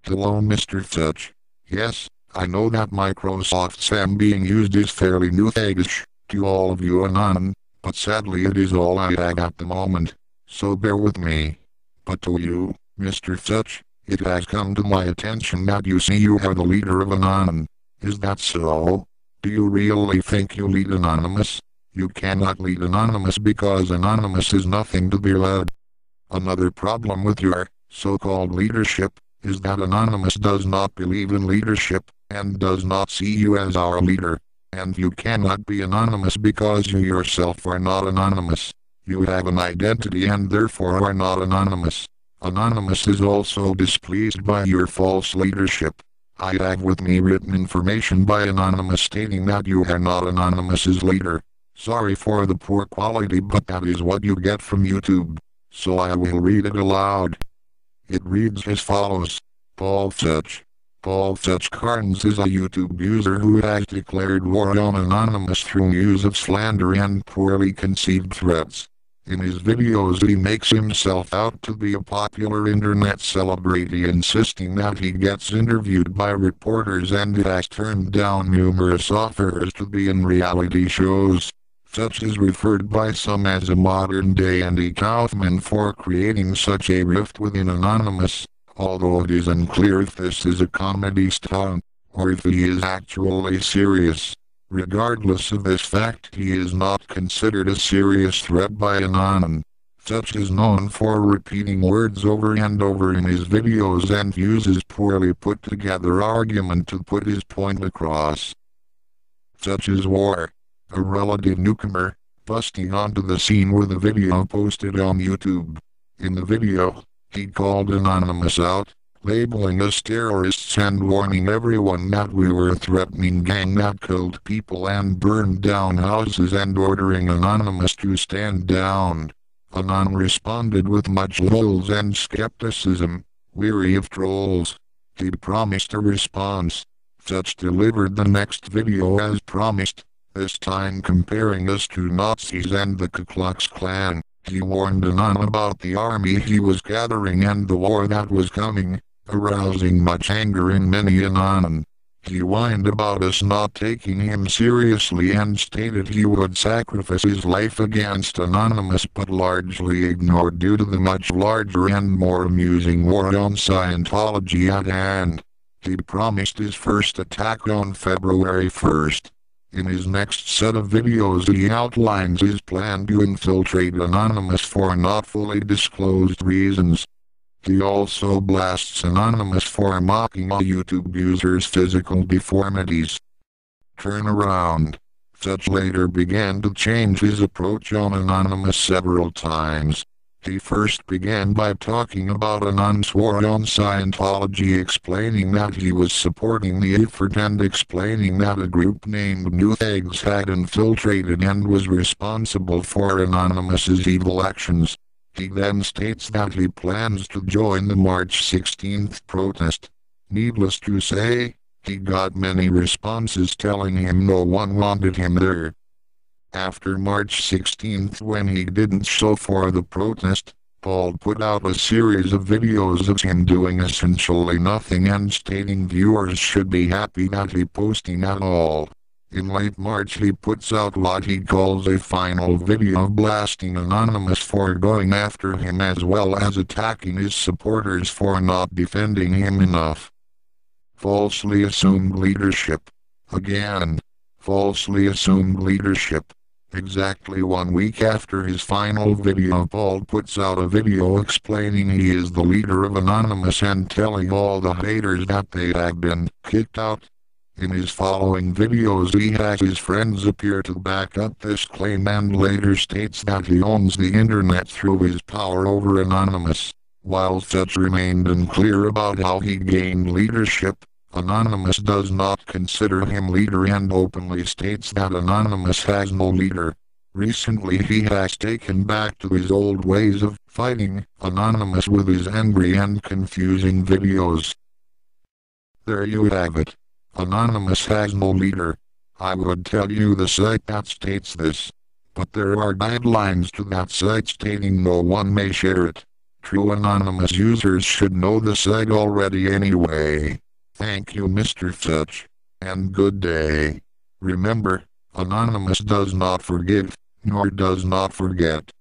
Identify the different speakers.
Speaker 1: Hello, Mr. Fetch. Yes, I know that Microsoft SAM being used is fairly new thing-ish to all of you anon, but sadly it is all I have at the moment, so bear with me. But to you, Mr. Fetch, it has come to my attention that you see you are the leader of Anon. Is that so? Do you really think you lead Anonymous? You cannot lead Anonymous because Anonymous is nothing to be led. Another problem with your so-called leadership is that Anonymous does not believe in leadership and does not see you as our leader. And you cannot be anonymous because you yourself are not anonymous. You have an identity and therefore are not anonymous. Anonymous is also displeased by your false leadership. I have with me written information by Anonymous stating that you are not Anonymous's leader. Sorry for the poor quality, but that is what you get from YouTube. So I will read it aloud. It reads as follows. Paul Fetch. Paul Fetch Carnes is a YouTube user who has declared war on Anonymous through use of slander and poorly conceived threats. In his videos he makes himself out to be a popular internet celebrity, insisting that he gets interviewed by reporters and has turned down numerous offers to be in reality shows. Fetch is referred by some as a modern-day Andy Kaufman for creating such a rift within Anonymous, although it is unclear if this is a comedy stunt, or if he is actually serious. Regardless of this fact, he is not considered a serious threat by Anon. Fetch is known for repeating words over and over in his videos and uses poorly put together argument to put his point across. Fetch is war. A relative newcomer, busting onto the scene with a video posted on YouTube. In the video, he called Anonymous out, labeling us terrorists and warning everyone that we were a threatening gang that killed people and burned down houses and ordering Anonymous to stand down. Anon responded with much lols and skepticism, weary of trolls. He promised a response. Fetch delivered the next video as promised, this time comparing us to Nazis and the Ku Klux Klan. He warned Anon about the army he was gathering and the war that was coming, arousing much anger in many Anon. He whined about us not taking him seriously and stated he would sacrifice his life against Anonymous, but largely ignored due to the much larger and more amusing war on Scientology at hand. He promised his first attack on February 1st. In his next set of videos he outlines his plan to infiltrate Anonymous for not fully disclosed reasons. He also blasts Anonymous for mocking a YouTube user's physical deformities. Turnaround. Fetch later began to change his approach on Anonymous several times. He first began by talking about Anon's war on Scientology, explaining that he was supporting the effort and explaining that a group named New Thugs had infiltrated and was responsible for Anonymous's evil actions. He then states that he plans to join the March 16th protest. Needless to say, he got many responses telling him no one wanted him there. After March 16th, when he didn't show for the protest, Paul put out a series of videos of him doing essentially nothing and stating viewers should be happy that he posting at all. In late March he puts out what he calls a final video blasting Anonymous for going after him as well as attacking his supporters for not defending him enough. Falsely assumed leadership. Again, falsely assumed leadership. Exactly 1 week after his final video, Paul puts out a video explaining he is the leader of Anonymous and telling all the haters that they have been kicked out. In his following videos he has his friends appear to back up this claim and later states that he owns the internet through his power over Anonymous. While Fetch remained unclear about how he gained leadership, Anonymous does not consider him leader and openly states that Anonymous has no leader. Recently he has taken back to his old ways of fighting Anonymous with his angry and confusing videos. There you have it. Anonymous has no leader. I would tell you the site that states this, but there are guidelines to that site stating no one may share it. True anonymous users should know the seg already anyway. Thank you, Mr. Fitch. And good day. Remember, Anonymous does not forgive, nor does not forget.